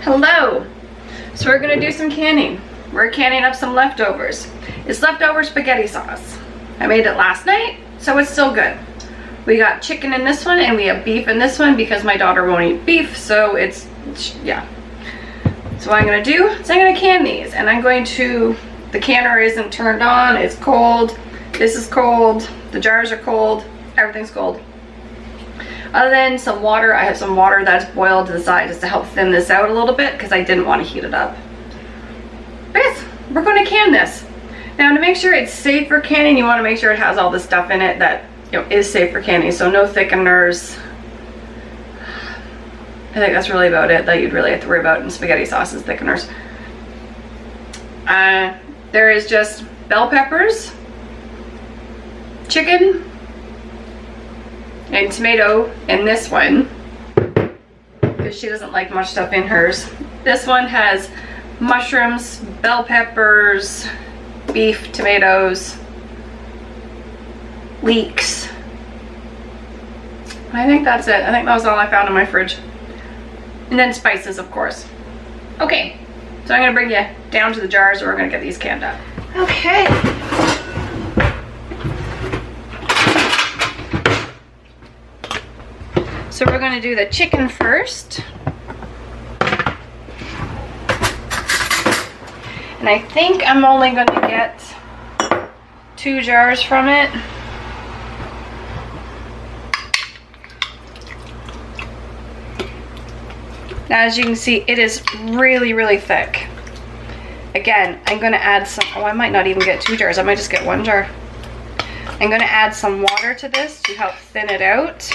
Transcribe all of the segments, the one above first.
Hello! So we're gonna do some canning. We're canning up some leftovers. It's leftover spaghetti sauce. I made it last night, so it's still good. We got chicken in this one and we have beef in this one because my daughter won't eat beef, so yeah. So what I'm gonna do is I'm gonna can these, and I'm going to, the canner isn't turned on, it's cold, this is cold, the jars are cold, everything's cold. Other than some water, I have some water that's boiled to the side just to help thin this out a little bit because I didn't want to heat it up. But yes, we're going to can this. Now to make sure it's safe for canning, you want to make sure it has all the stuff in it that is safe for canning. So no thickeners. I think that's really about it that you'd really have to worry about in spaghetti sauce is thickeners. There is just bell peppers, chicken, and tomato in this one because she doesn't like much stuff in hers. This one has mushrooms, bell peppers, beef, tomatoes, leeks. I think that's it. I think that was all I found in my fridge. And then spices, of course. Okay, so I'm gonna bring you down to the jars, or we're gonna get these canned up. Okay. So we're going to do the chicken first. And I think I'm only going to get 2 jars from it. Now as you can see, it is really, really thick. Again, I'm going to add some, I might not even get 2 jars, I might just get 1 jar. I'm going to add some water to this to help thin it out.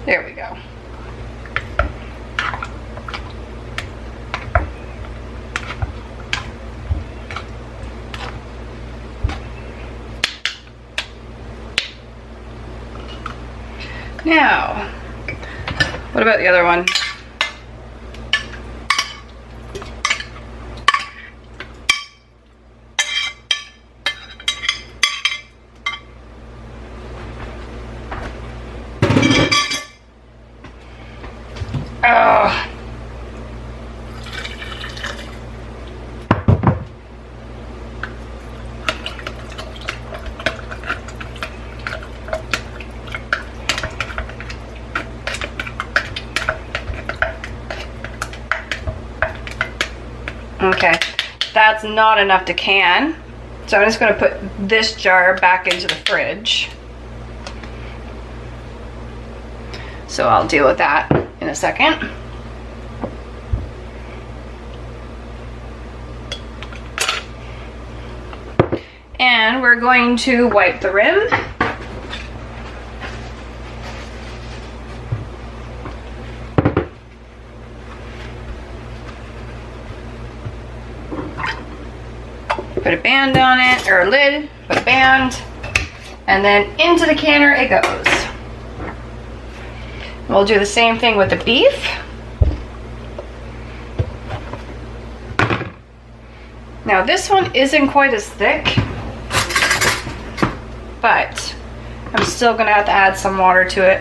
There we go. Now, what about the other one? Oh. Okay, that's not enough to can. So I'm just going to put this jar back into the fridge. So I'll deal with that in a second. And we're going to wipe the rim. Put a band on it, or a lid, put a band, and then into the canner it goes. We'll do the same thing with the beef. Now this one isn't quite as thick, but I'm still gonna have to add some water to it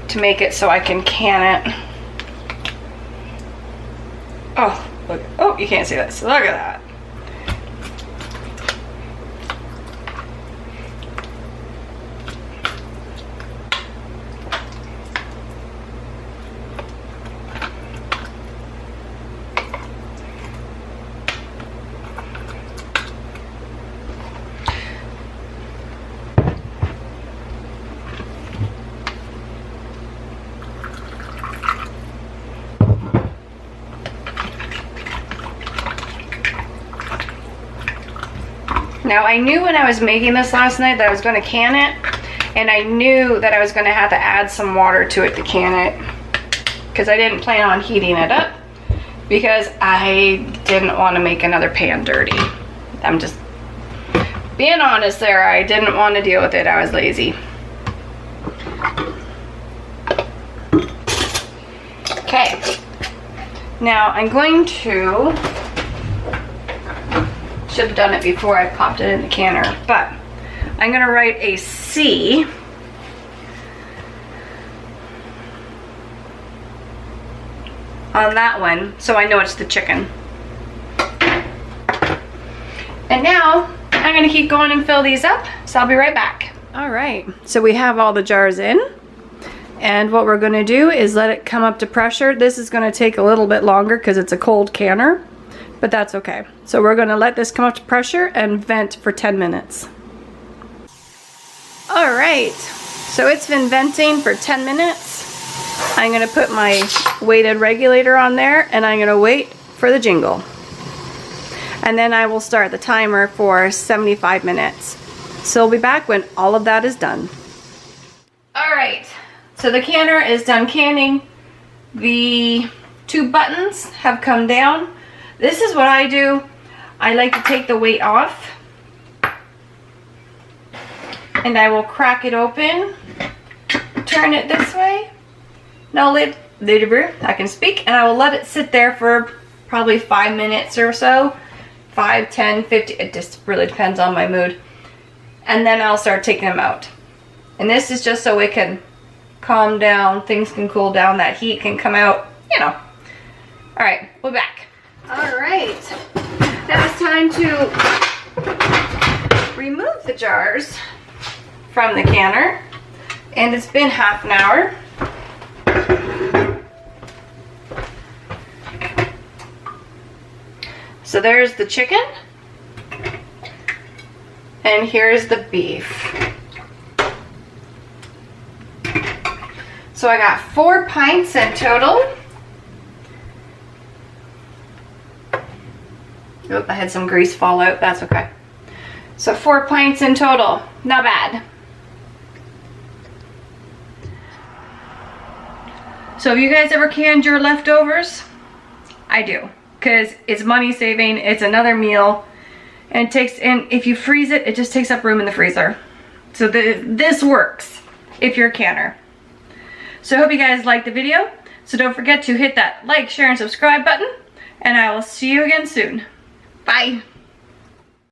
to make it so I can can it. Oh, look, oh, you can't see that, so look at that. Now I knew when I was making this last night that I was going to can it, And I knew that I was gonna have to add some water to it to can it, because I didn't plan on heating it up because I didn't want to make another pan dirty. I'm just being honest there. I didn't want to deal with it. I was lazy. Okay, now I'm going to, should have done it before I popped it in the canner, but I'm gonna write a C on that one so I know it's the chicken. And now I'm gonna keep going and fill these up, so I'll be right back. All right, so we have all the jars in, and what we're gonna do is let it come up to pressure. This is gonna take a little bit longer because it's a cold canner, but that's okay. So we're gonna let this come up to pressure and vent for 10 minutes. All right, so it's been venting for 10 minutes. I'm gonna put my weighted regulator on there and I'm gonna wait for the jingle. And then I will start the timer for 75 minutes. So I'll be back when all of that is done. All right, so the canner is done canning. The 2 buttons have come down. This is what I do. I like to take the weight off and I will crack it open, turn it this way. Now I can speak, and I will let it sit there for probably 5 minutes or so. 5, 10, 50, it just really depends on my mood. And then I'll start taking them out. And this is just so it can calm down, things can cool down, that heat can come out, you know. All right, we're back. All right, now it's time to remove the jars from the canner. And it's been half an hour. So there's the chicken, and here's the beef. So I got 4 pints in total. Oop, I had some grease fall out, that's okay. So 4 pints in total, not bad. So have you guys ever canned your leftovers? I do. Because it's money saving, it's another meal, and if you freeze it, it just takes up room in the freezer. So this works if you're a canner. So I hope you guys liked the video. So don't forget to hit that like, share, and subscribe button, and I will see you again soon. Bye.